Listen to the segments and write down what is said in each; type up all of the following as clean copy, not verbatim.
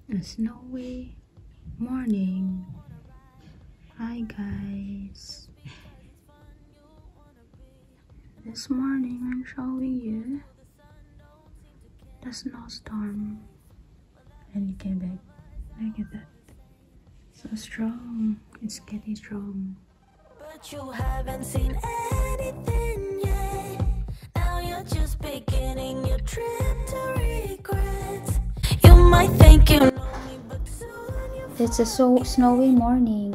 A snowy morning. Hi guys. This morning I'm showing you the snowstorm. And you can look at that. So strong. It's getting strong. But you haven't seen anything yet. Now you're just beginning your trip to regrets. You might think you know me, but soon you It's a so snowy morning.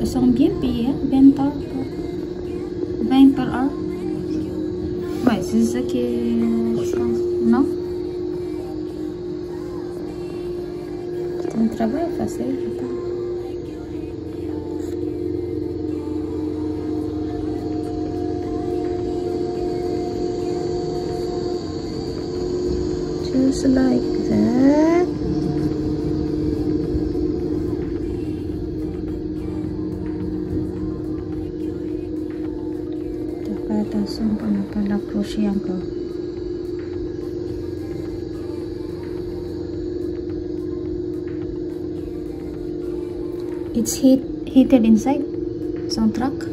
Ils sont bien payés, hein? 20 par heure. Ouais, c'est ça qui est, je pense, non? C'est un travail facile, je pense. Just like that. Attention pour ne pas l'approcher encore. It's heated inside some truck.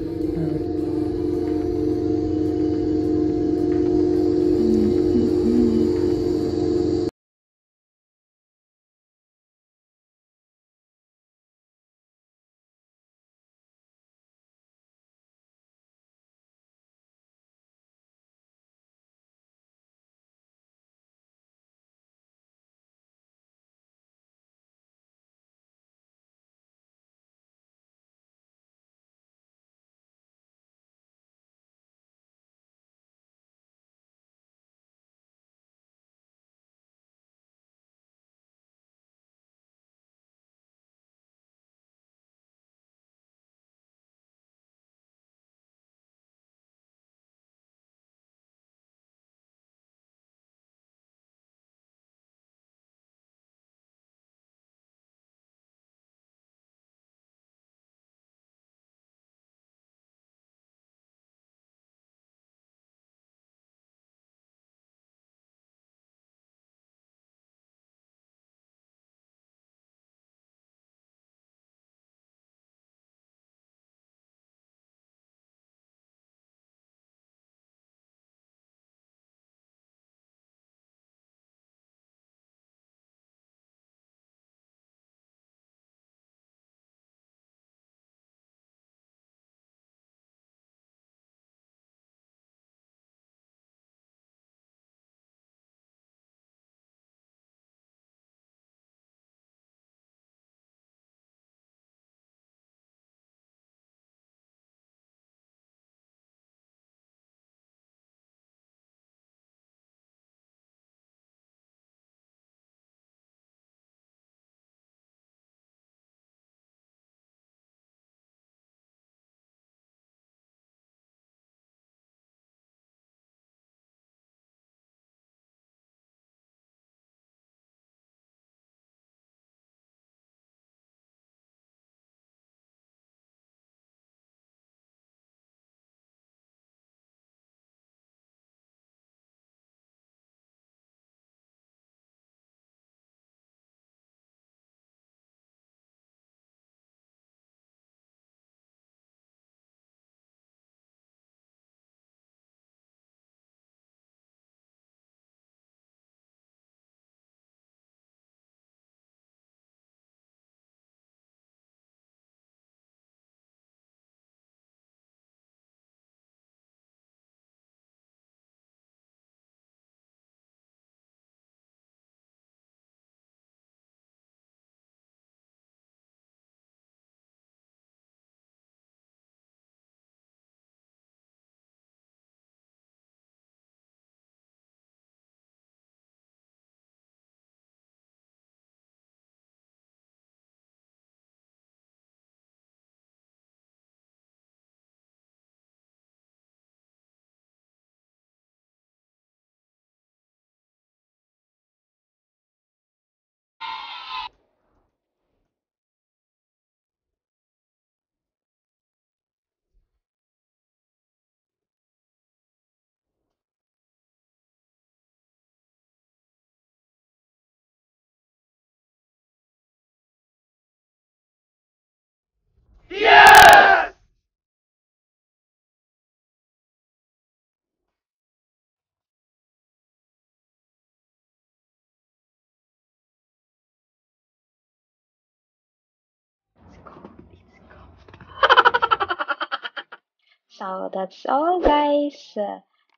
So that's all, guys.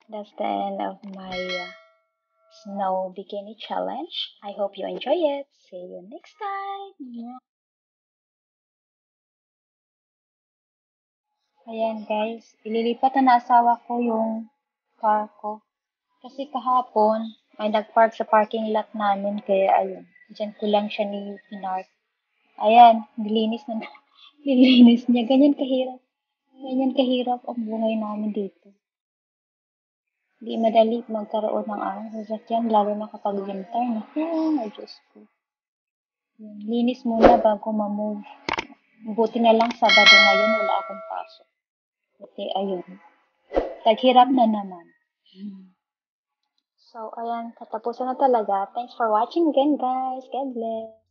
That's the end of my snow bikini challenge. I hope you enjoy it. See you next time. Ayan, guys. Ililipat na asawa ko yung car ko. Kasi kahapon, may nagpark sa parking lot namin. Kaya ayun, dyan ko lang siya ni pinark. Ayan, nilinis na. Nilinis niya. Ganyan kahirap. Ganyan kahirap ang buhay namin dito. Di madali magkaroon ng sasakyan, lalo na kapag winter. Naku, ay Diyos ko. Linis muna bago ma-move. Buti na lang Sabado ngayon, wala akong pasok. Buti, ayun. Taghirap na naman. So, ayan, katapusan na talaga. Thanks for watching again, guys. God bless.